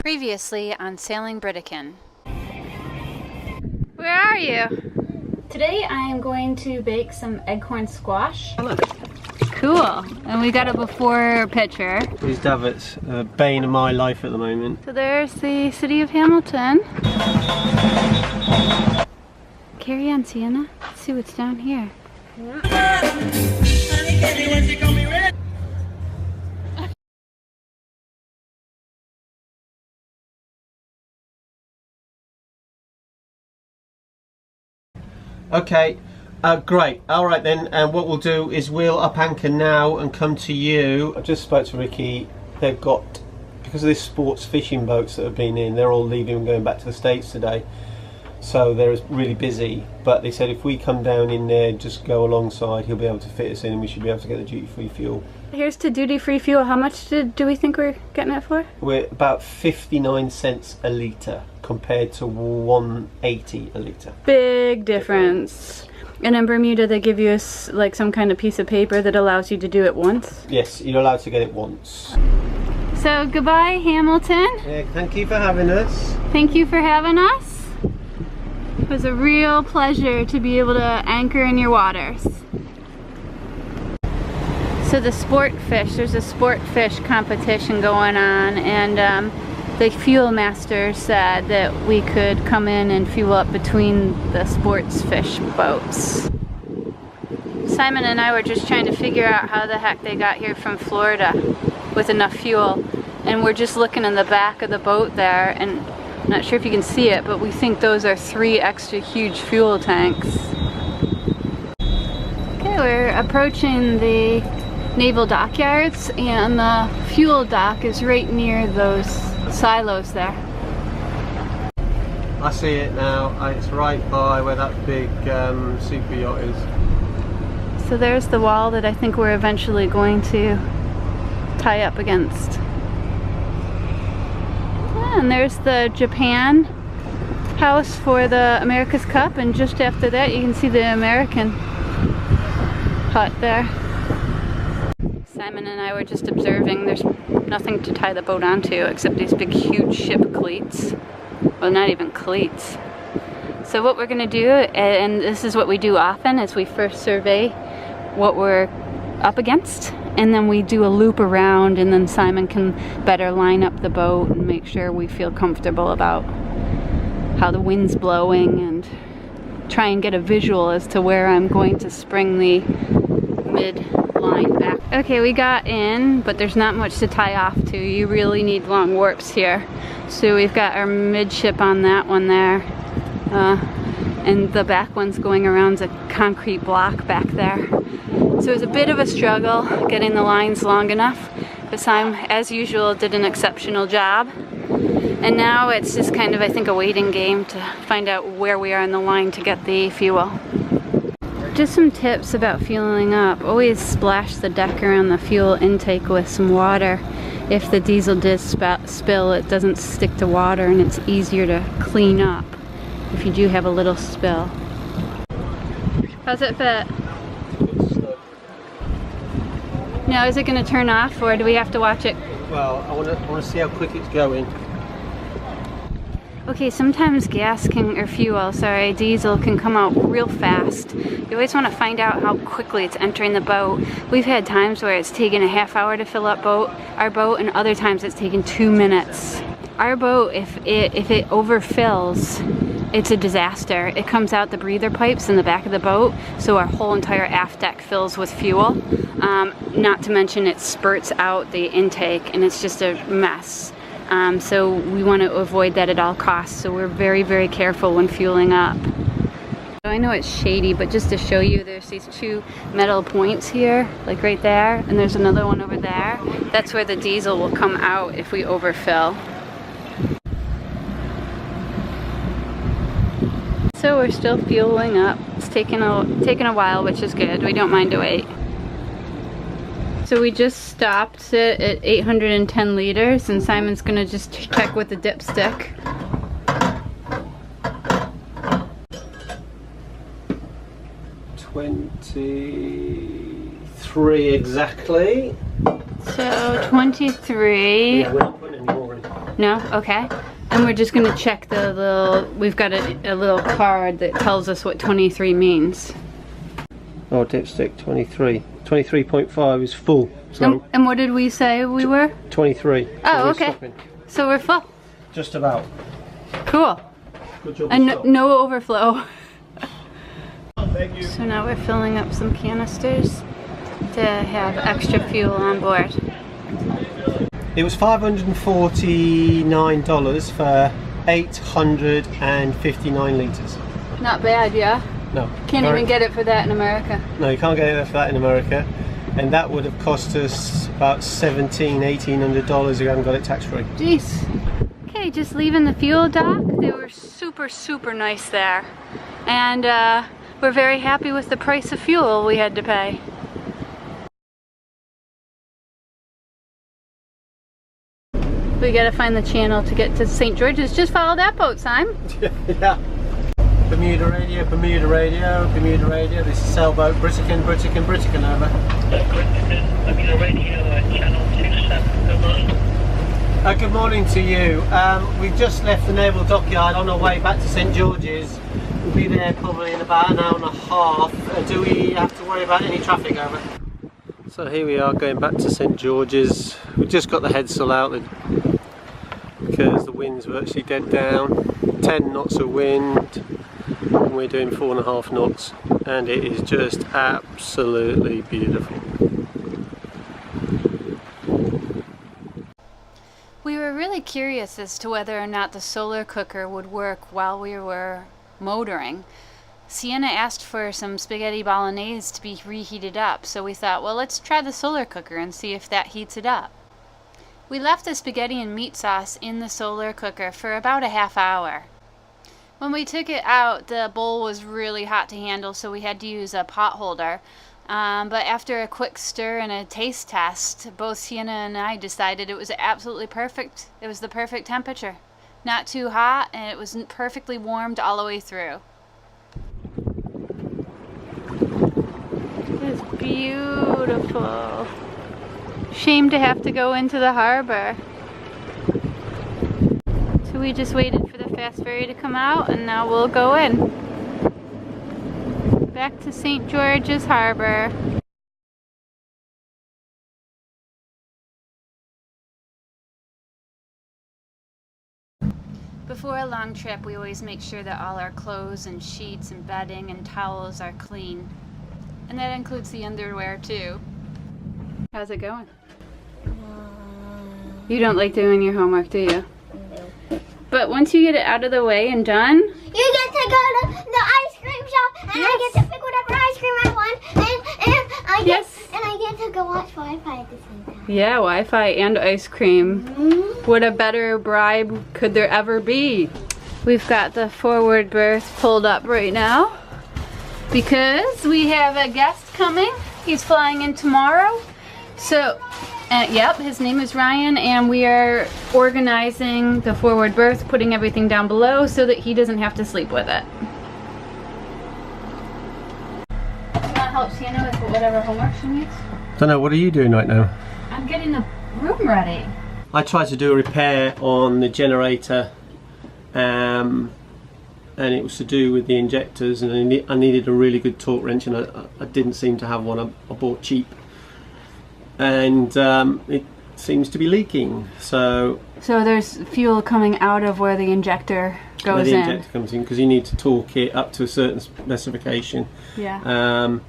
Previously on Sailing Britican. Where are you? Today I am going to bake some eggcorn squash. Cool. And we got a before picture. These davits, bane of my life at the moment. So there's the city of Hamilton. Carry on, Sienna. Let's see what's down here. Okay, great. All right then, and what we'll do is we'll up anchor now and come to you. I just spoke to Ricky. They've got, because of this sports fishing boats that have been in, they're all leaving and going back to the States today. So they're really busy, but they said if we come down in there, just go alongside, he'll be able to fit us in and we should be able to get the duty-free fuel. Here's to duty-free fuel. How much do we think we're getting it for? We're about 59 cents a litre compared to 180 a litre. Big difference. And in Bermuda they give you like some kind of piece of paper that allows you to do it once? Yes, you're allowed to get it once. So goodbye Hamilton. Yeah, thank you for having us. Thank you for having us. It was a real pleasure to be able to anchor in your waters. So the sport fish, there's a sport fish competition going on, and the fuel master said that we could come in and fuel up between the sports fish boats. Simon and I were just trying to figure out how the heck they got here from Florida with enough fuel, and we're just looking in the back of the boat there, and I'm not sure if you can see it, but we think those are 3 extra huge fuel tanks. Okay, we're approaching the naval dockyards, and the fuel dock is right near those silos there. I see it now. It's right by where that big super yacht is. So there's the wall that I think we're eventually going to tie up against. And there's the Japan house for the America's Cup, and just after that you can see the American hut there. Simon and I were just observing. There's nothing to tie the boat onto except these big huge ship cleats. Well, not even cleats. So what we're going to do, and this is what we do often, is we first survey what we're up against, and then we do a loop around, and then Simon can better line up the boat and make sure we feel comfortable about how the wind's blowing, and try and get a visual as to where I'm going to spring the mid line back. Okay, we got in, but there's not much to tie off to. You really need long warps here. So we've got our midship on that one there, and the back one's going around a concrete block back there. So it was a bit of a struggle getting the lines long enough, but Simon, as usual, did an exceptional job. And now it's just kind of, I think, a waiting game to find out where we are in the line to get the fuel. Just some tips about fueling up. Always splash the deck around the fuel intake with some water. If the diesel does spill, it doesn't stick to water, and it's easier to clean up if you do have a little spill. How's it fit? Now, is it going to turn off, or do we have to watch it? Well, I want to see how quick it's going. Okay, sometimes diesel can come out real fast. You always want to find out how quickly it's entering the boat. We've had times where it's taken a half hour to fill up our boat, and other times it's taken 2 minutes. Our boat, if it overfills, it's a disaster. It comes out the breather pipes in the back of the boat, so our whole entire aft deck fills with fuel. Not to mention it spurts out the intake, and it's just a mess. So we want to avoid that at all costs, so we're very, very careful when fueling up. I know it's shady, but just to show you, there's these 2 metal points here, like right there, and there's another one over there. That's where the diesel will come out if we overfill. So we're still fueling up. It's taking a while, which is good. We don't mind to wait. So we just stopped it at 810 liters, and Simon's gonna just check with the dipstick. 23 exactly. So 23. Yeah, we're not putting any more in. No? Okay. And we're just gonna check the little, we've got a little card that tells us what 23 means. Oh, dipstick 23. 23.5 is full. So and what did we say we were? 23. Oh, okay. So we're full. Just about. Cool. Good job. And no overflow. Thank you. So now we're filling up some canisters to have extra fuel on board. It was $549 for 859 litres. Not bad, yeah? No. Can't even get it for that in America. No, you can't get it for that in America. And that would have cost us about $1,800 if you hadn't got it tax-free. Jeez. Okay, just leaving the fuel dock. They were super nice there. And we're very happy with the price of fuel we had to pay. We gotta find the channel to get to St. George's. Just follow that boat, Simon. Yeah. Bermuda radio, Bermuda radio, Bermuda radio. This is Sailboat Britican over. Britican, Bermuda radio, channel 27. Good morning. Good morning to you. We've just left the naval dockyard on our way back to St. George's. We'll be there probably in about an hour and a half. Do we have to worry about any traffic over? So here we are going back to St. George's. We've just got the headsail out because the wind's virtually dead down. 10 knots of wind and we're doing 4.5 knots and it is just absolutely beautiful. We were really curious as to whether or not the solar cooker would work while we were motoring. Sienna asked for some spaghetti bolognese to be reheated up, so we thought, well, let's try the solar cooker and see if that heats it up. We left the spaghetti and meat sauce in the solar cooker for about a half hour. When we took it out, the bowl was really hot to handle, so we had to use a pot holder. But after a quick stir and a taste test, both Sienna and I decided it was absolutely perfect. It was the perfect temperature. Not too hot, and it was perfectly warmed all the way through. It's beautiful. Shame to have to go into the harbor. So we just waited for the fast ferry to come out and now we'll go in. Back to St. George's Harbor. Before a long trip, we always make sure that all our clothes and sheets and bedding and towels are clean. And that includes the underwear too. How's it going? You don't like doing your homework, do you? No. But once you get it out of the way and done, you get to go to the ice cream shop and yes. I get to pick whatever ice cream I want and I get to go watch Wi-Fi at the same time. yeah, Wi-Fi and ice cream. What a better bribe could there ever be? We've got the forward berth pulled up right now because we have a guest coming. He's flying in tomorrow. So, yep, his name is Ryan, and we are organizing the forward berth, putting everything down below so that he doesn't have to sleep with it. You want to help Sienna with whatever homework she needs? Don't know, what are you doing right now? I'm getting the room ready. I tried to do a repair on the generator and it was to do with the injectors, and I needed a really good torque wrench, and I didn't seem to have one. I bought cheap, and it seems to be leaking. So there's fuel coming out of where the injector goes where the in. injector comes in, because you need to torque it up to a certain specification. Yeah.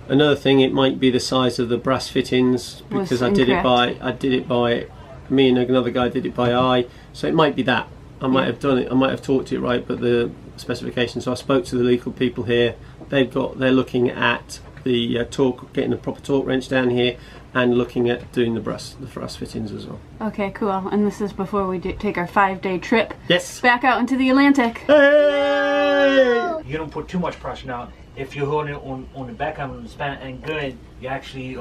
Another thing, it might be the size of the brass fittings, because I did it by me and another guy did it by eye, so it might be that. I might have done it, I might have torqued it right, but the specification. So I spoke to the legal people here. They're looking at the torque, getting a proper torque wrench down here, and looking at doing the brass fittings as well. Okay, cool. And this is before we take our 5-day trip. Yes. Back out into the Atlantic. Hey! You don't put too much pressure now. If you hold it on the back and span and good, you actually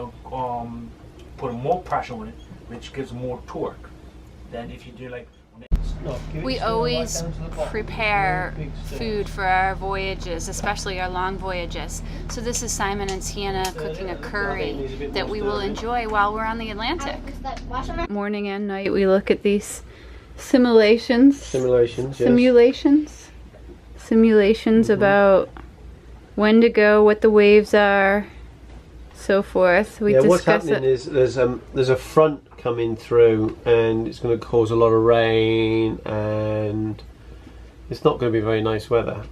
put more pressure on it, which gives more torque than if you do like. We always prepare food for our voyages, especially our long voyages. So this is Simon and Sienna cooking a curry that we will enjoy while we're on the Atlantic. Morning and night we look at these Simulations. Simulations, yes. Simulations about when to go, what the waves are, so forth. We what's discuss happening it. is there's a front coming through, and it's going to cause a lot of rain, and it's not going to be very nice weather.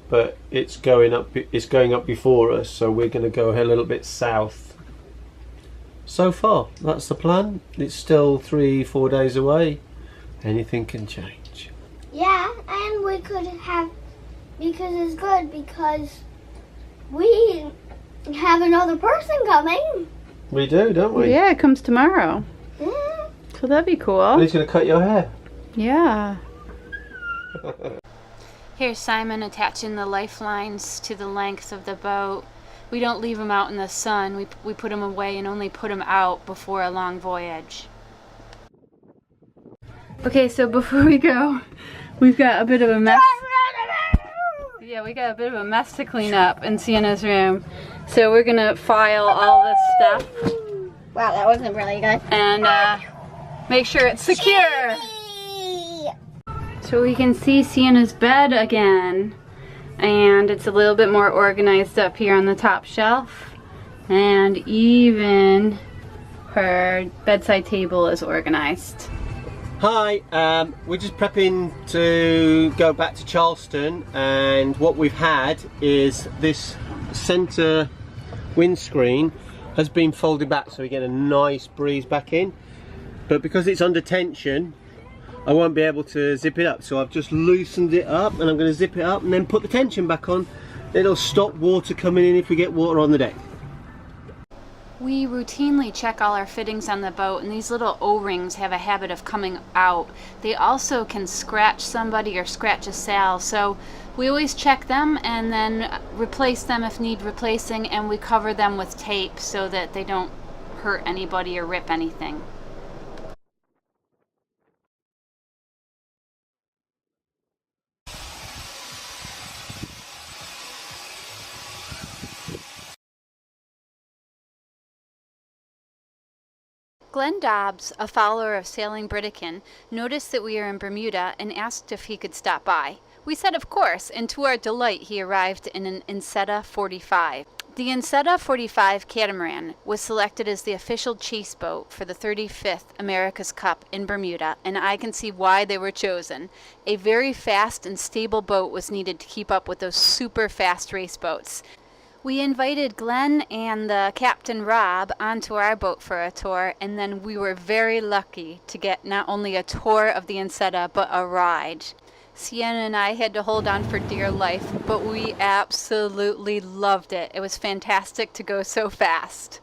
But it's going up. It's going up before us, so we're going to go a little bit south. So far, that's the plan. It's still 3-4 days away. Anything can change. Yeah, and we could have, because it's good, because we have another person coming. We do, don't we? Yeah, it comes tomorrow. Mm. So that'd be cool. He's going to cut your hair. Yeah. Here's Simon attaching the lifelines to the length of the boat. We don't leave them out in the sun. We put them away and only put them out before a long voyage. Okay, so before we go, we've got a bit of a mess. Yeah, we got a bit of a mess to clean up in Sienna's room. So we're gonna file all this stuff. Wow, that wasn't really good. And make sure it's secure. So we can see Sienna's bed again. And it's a little bit more organized up here on the top shelf. And even her bedside table is organized. Hi, we're just prepping to go back to Charleston, and what we've had is this center windscreen has been folded back so we get a nice breeze back in, but because it's under tension I won't be able to zip it up, so I've just loosened it up and I'm going to zip it up and then put the tension back on. It'll stop water coming in if we get water on the deck. We routinely check all our fittings on the boat, and these little O-rings have a habit of coming out. They also can scratch somebody or scratch a sail, so we always check them and then replace them if need replacing, and we cover them with tape so that they don't hurt anybody or rip anything. Glenn Dobbs, a follower of Sailing Britican, noticed that we are in Bermuda and asked if he could stop by. We said of course, and to our delight he arrived in an Insetta 45. The Insetta 45 catamaran was selected as the official chase boat for the 35th America's Cup in Bermuda, and I can see why they were chosen. A very fast and stable boat was needed to keep up with those super fast race boats. We invited Glenn and the captain Rob onto our boat for a tour, and then we were very lucky to get not only a tour of the Insetta, but a ride. Sienna and I had to hold on for dear life, but we absolutely loved it. It was fantastic to go so fast.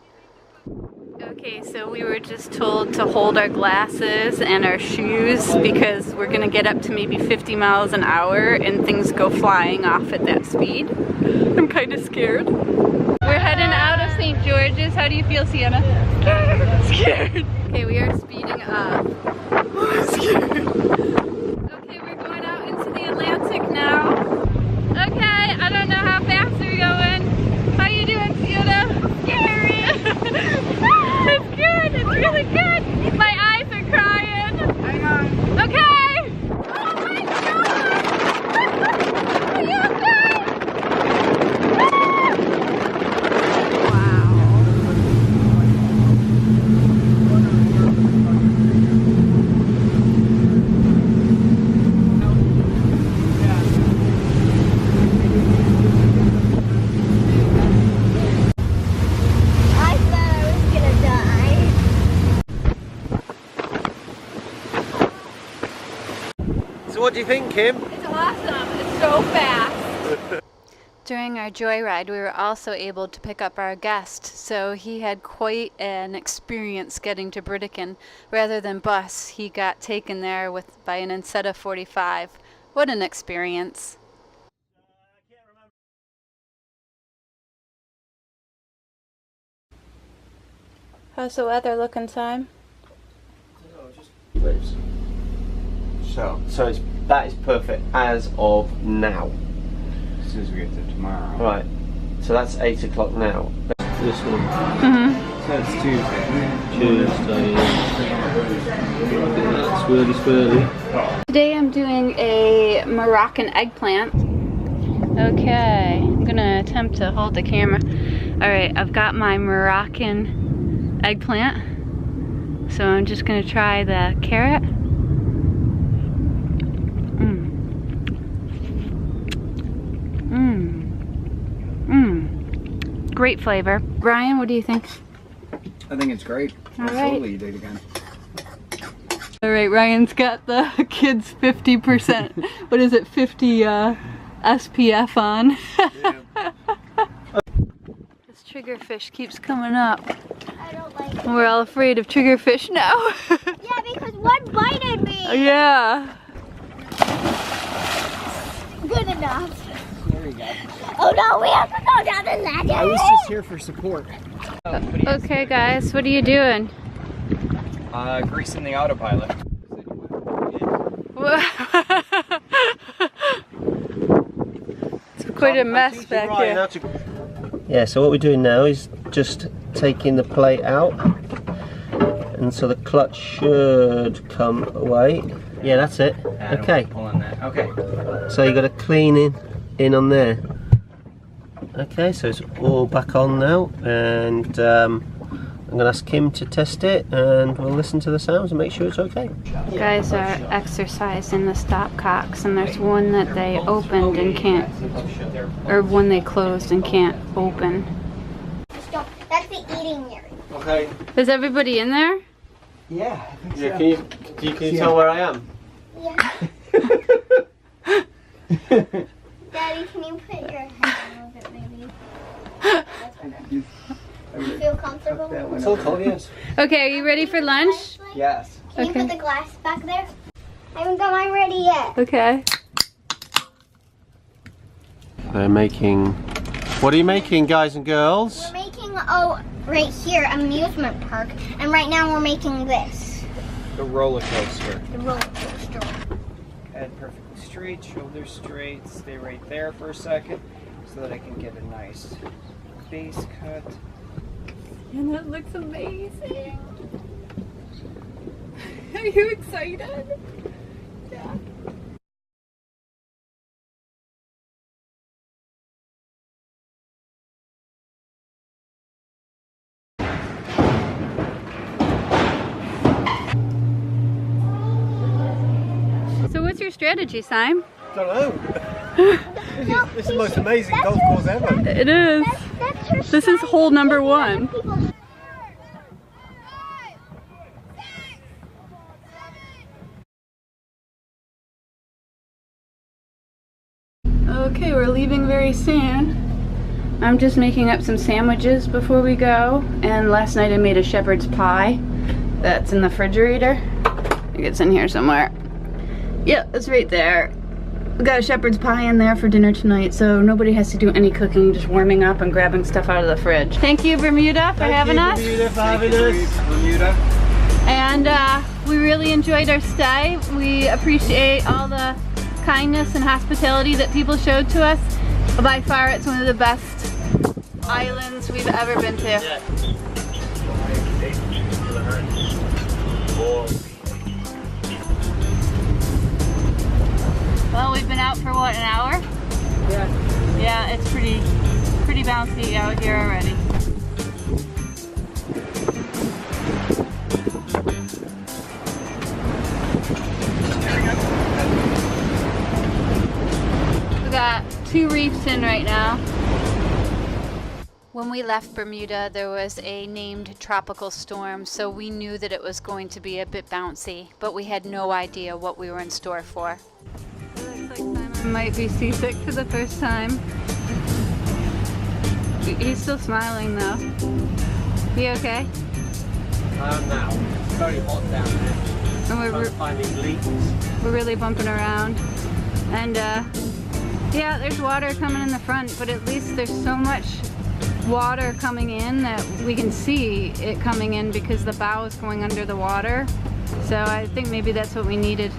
Okay, so we were just told to hold our glasses and our shoes because we're gonna get up to maybe 50 miles an hour and things go flying off at that speed. I'm kind of scared. We're heading out of St. George's. How do you feel, Sienna? Scared. Okay, we are speeding up. Oh, scared. Okay, we're going out into the Atlantic now. Okay, I don't know how fast we're going. How you doing, Sienna? Scary. It's good. It's really good. My eyes are crying. Hang on. Okay. Oh my God. Are you okay? So what do you think, Kim? It's awesome. It's so fast. During our joyride, we were also able to pick up our guest, so he had quite an experience getting to Britican. Rather than bus, he got taken there by an Insetta 45. What an experience. How's the weather looking, Simon? So that is perfect as of now. As soon as we get there tomorrow. Right, so that's 8 o'clock now. This one. Mm-hmm. That's Tuesday. Tuesday. Swirly, swirly. Today I'm doing a Moroccan eggplant. Okay, I'm gonna attempt to hold the camera. Alright, I've got my Moroccan eggplant. So I'm just gonna try the carrot. Great flavor. Brian, what do you think? I think it's great. All I'll right. slowly eat it again. Alright, Ryan's got the kids 50%, what is it, 50 SPF on. This triggerfish keeps coming up. I don't like it. We're all afraid of triggerfish now. Yeah, because one bited me. Yeah. Good enough. There you go. Oh no, we have to go down the ladder. I was just here for support. Okay guys, what are you doing? Greasing the autopilot. It's quite a mess back here. Yeah, so what we're doing now is just taking the plate out, and so the clutch should come away. Yeah, that's it. Okay. Pulling that. Okay. So you got to clean in on there. Okay, so it's all back on now, and I'm going to ask Kim to test it, and we'll listen to the sounds and make sure it's okay. Guys are exercising the stopcocks, and there's one that they opened and can't, or one they closed and can't open. Stop. That's the eating area. Okay. Is everybody in there? Yeah, I think Yeah, so. can you tell where I am? Yeah. Daddy, can you put your hand over it, maybe? You feel comfortable? It's all cold, yes. Okay, are you ready for lunch? Yes. Can you Okay. put the glass back there? I haven't got mine ready yet. Okay. They're making... What are you making, guys and girls? We're making, right here, amusement park. And right now we're making this. The roller coaster. The roller coaster. Head perfectly straight, shoulders straight. Stay right there for a second so that I can get a nice base cut. And it looks amazing. Are you excited? Yeah. So what's your strategy, Sime? I don't know. This is the most amazing golf course ever. It is. That's her This is hole number 1. Okay, we're leaving very soon. I'm just making up some sandwiches before we go, and last night I made a shepherd's pie that's in the refrigerator. I think it's in here somewhere. Yep, it's right there. We got a shepherd's pie in there for dinner tonight, so nobody has to do any cooking, just warming up and grabbing stuff out of the fridge. Thank you, Bermuda, for having us. Bermuda, for having us. Bermuda. And we really enjoyed our stay. We appreciate all the kindness and hospitality that people showed to us. By far, it's one of the best islands we've ever been to. Yeah. Well, we've been out for what, an hour? Yeah. Yeah, it's pretty bouncy out here already. We got 2 reefs in right now. When we left Bermuda, there was a named tropical storm, so we knew that it was going to be a bit bouncy, but we had no idea what we were in store for. It looks like Simon might be seasick for the first time. He's still smiling though. You okay? Now. It's very hot down there. And we're Finding leaks. really bumping around. And yeah, there's water coming in the front, but at least there's so much water coming in that we can see it coming in because the bow is going under the water. So I think maybe that's what we needed,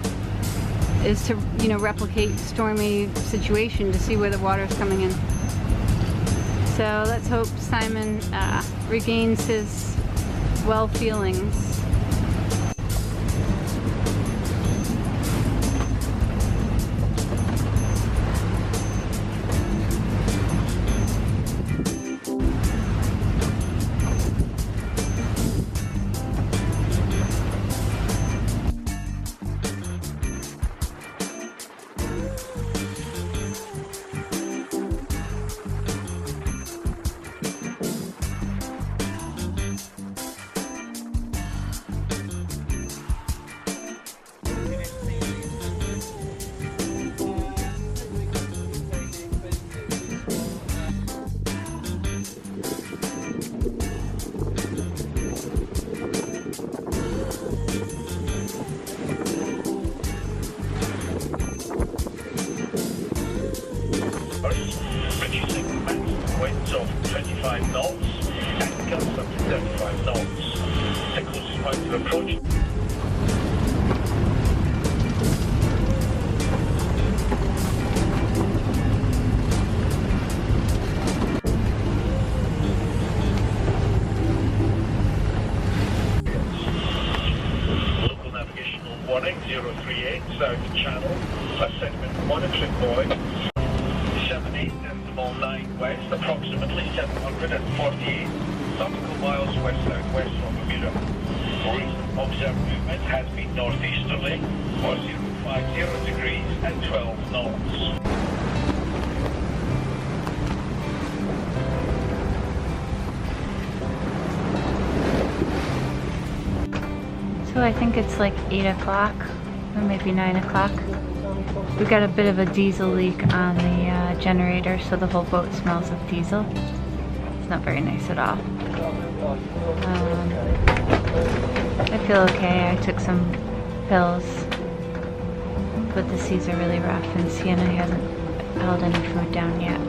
is to, you know, replicate stormy situation to see where the water is coming in. So let's hope Simon regains his swell feelings. Reducing maximum winds of 25 knots and gusts up to 35 knots. The closest point of approach. Local navigational warning 038 South Channel. Assessment monitoring buoy. 78 decimal 9 west, approximately 748 nautical miles west-southwest from Bermuda. Recent observed movement has been northeasterly or 050 degrees and 12 knots. So I think it's like 8 o'clock or maybe 9 o'clock. We got a bit of a diesel leak on the generator, so the whole boat smells of diesel. It's not very nice at all. I feel okay. I took some pills, but the seas are really rough and Sienna hasn't held any food down yet.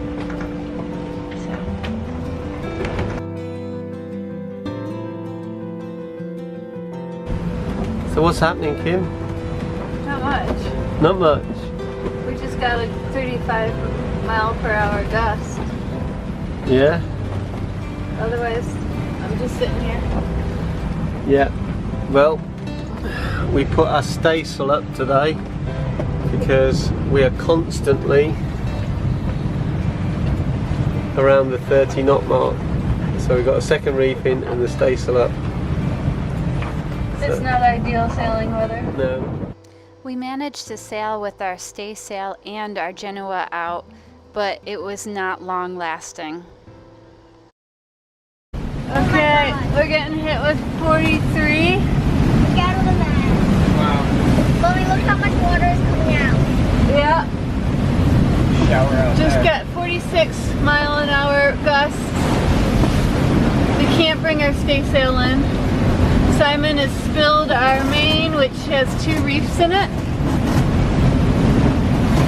So what's happening, Kim? Not much. Not much. We just got a 35-mile-per-hour gust. Yeah? Otherwise, I'm just sitting here. Yeah. Well, we put our staysail up today because we are constantly around the 30 knot mark. So we've got a second reef in and the staysail up. It's not ideal sailing weather. No. We managed to sail with our staysail and our Genoa out, but it was not long lasting. Okay, we're getting hit with 43. Look out of the map. Wow. Mommy, look how much water is coming out. Yeah, Shower out just there. got 46-mile-an-hour gusts. We can't bring our staysail in. Simon has spilled our main, which has 2 reefs in it.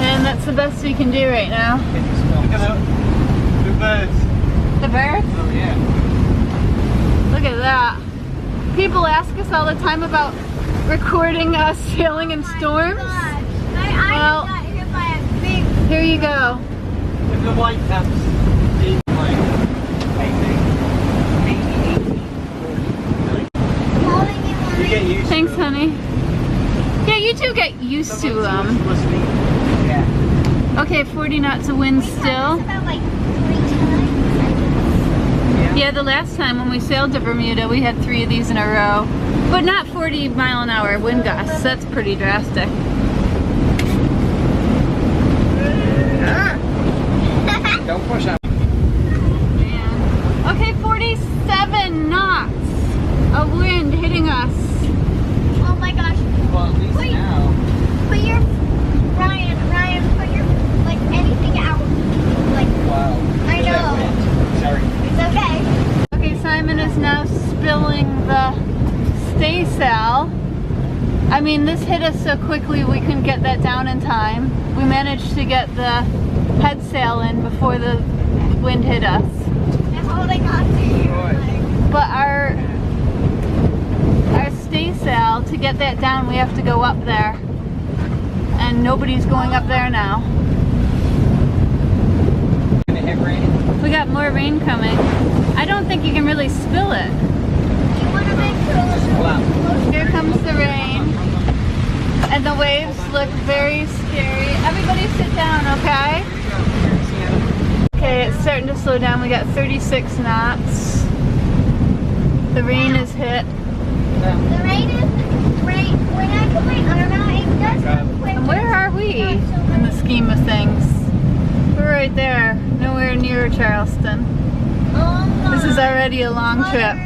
And that's the best we can do right now. Look at the birds. The birds? Oh yeah. Look at that. People ask us all the time about recording us sailing in storms. Well, got hit by a big... Here you go. Look at the white caps. In like 18. You get used Thanks, to them. honey. Yeah, you two get used to them. Yeah. Okay, 40 knots of wind still. About like 3 times. Yeah, the last time when we sailed to Bermuda, we had 3 of these in a row. But not 40-mile-an-hour wind gusts. That's pretty drastic. Don't push on. Okay, 47 knots of wind hitting us. Oh my gosh. Well, at least Wait. now. Put your... Ryan, put your... like anything out. Like... Wow. I Look at that know. wind. Sorry. It's okay. Okay, Simon is now spilling the staysail. I mean, this hit us so quickly we couldn't get that down in time. We managed to get the head sail in before the wind hit us. I'm holding on to you. But our staysail, to get that down, we have to go up there. And nobody's going up there now. Gonna hit rain. We got more rain coming. I don't think you can really spill it. You want to Here comes the rain. And the waves look very scary. Everybody sit down, okay? Okay, it's starting to slow down. We got 36 knots. The rain is hit. The rain is great. When I put my arm out, it does come quick. And where are we in the scheme of things? We're right there, nowhere near Charleston. This is already a long trip.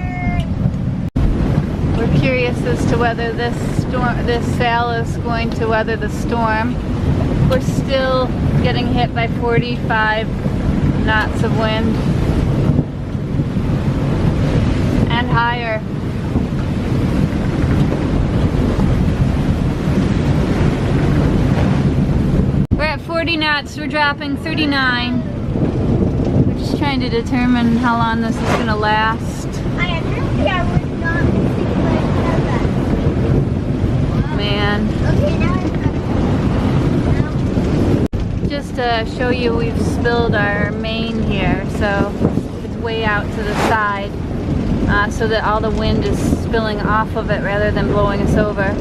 We're curious as to whether this sail is going to weather the storm. We're still getting hit by 45 knots of wind and higher. We're at 40 knots, we're dropping 39. We're just trying to determine how long this is going to last. I was not missing that. Man. Okay, now it's Just to show you, we've spilled our main here, so it's way out to the side, so that all the wind is spilling off of it rather than blowing us over.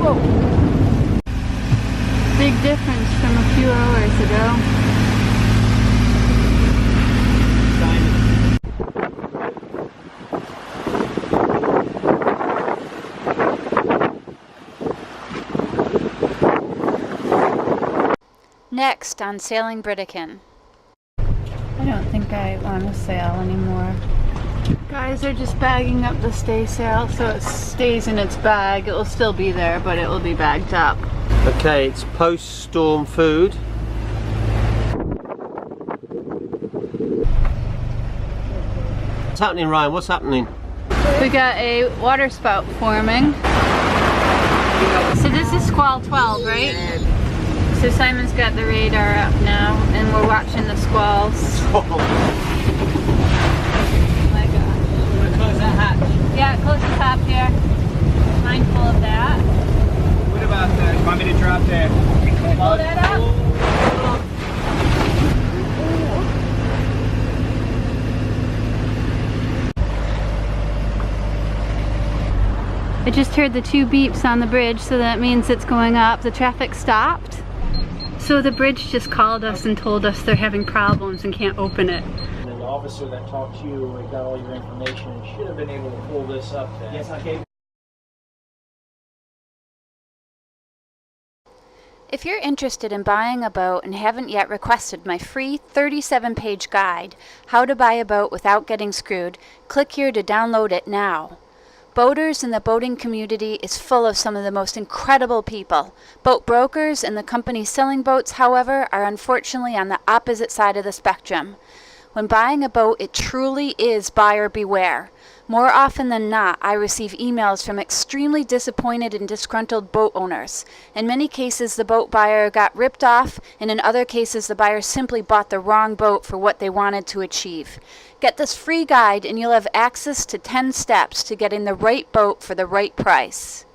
Whoa. Big difference from a few hours ago. Next on Sailing Britican. I don't think I want to sail anymore. Guys are just bagging up the staysail so it stays in its bag. It will still be there, but it will be bagged up. Okay, it's post-storm food. What's happening, Ryan? What's happening? We got a water spout forming. So this is squall 12, right? So Simon's got the radar up now, and we're watching the squalls. Oh my gosh. I'm gonna close that hatch. Yeah, close the top here. Mindful of that. What about that? You want me to drop that? Pull that up. I just heard the 2 beeps on the bridge, so that means it's going up. The traffic stopped. So the bridge just called us and told us they're having problems and can't open it. And the officer that talked to you and got all your information and should have been able to pull this up then. Yes, I gave. If you're interested in buying a boat and haven't yet requested my free 37-page guide, How to Buy a Boat Without Getting Screwed, click here to download it now. Boaters in the boating community is full of some of the most incredible people. Boat brokers and the companies selling boats, however, are unfortunately on the opposite side of the spectrum. When buying a boat, it truly is buyer beware. More often than not, I receive emails from extremely disappointed and disgruntled boat owners. In many cases, the boat buyer got ripped off, and in other cases, the buyer simply bought the wrong boat for what they wanted to achieve. Get this free guide and you'll have access to 10 steps to getting the right boat for the right price.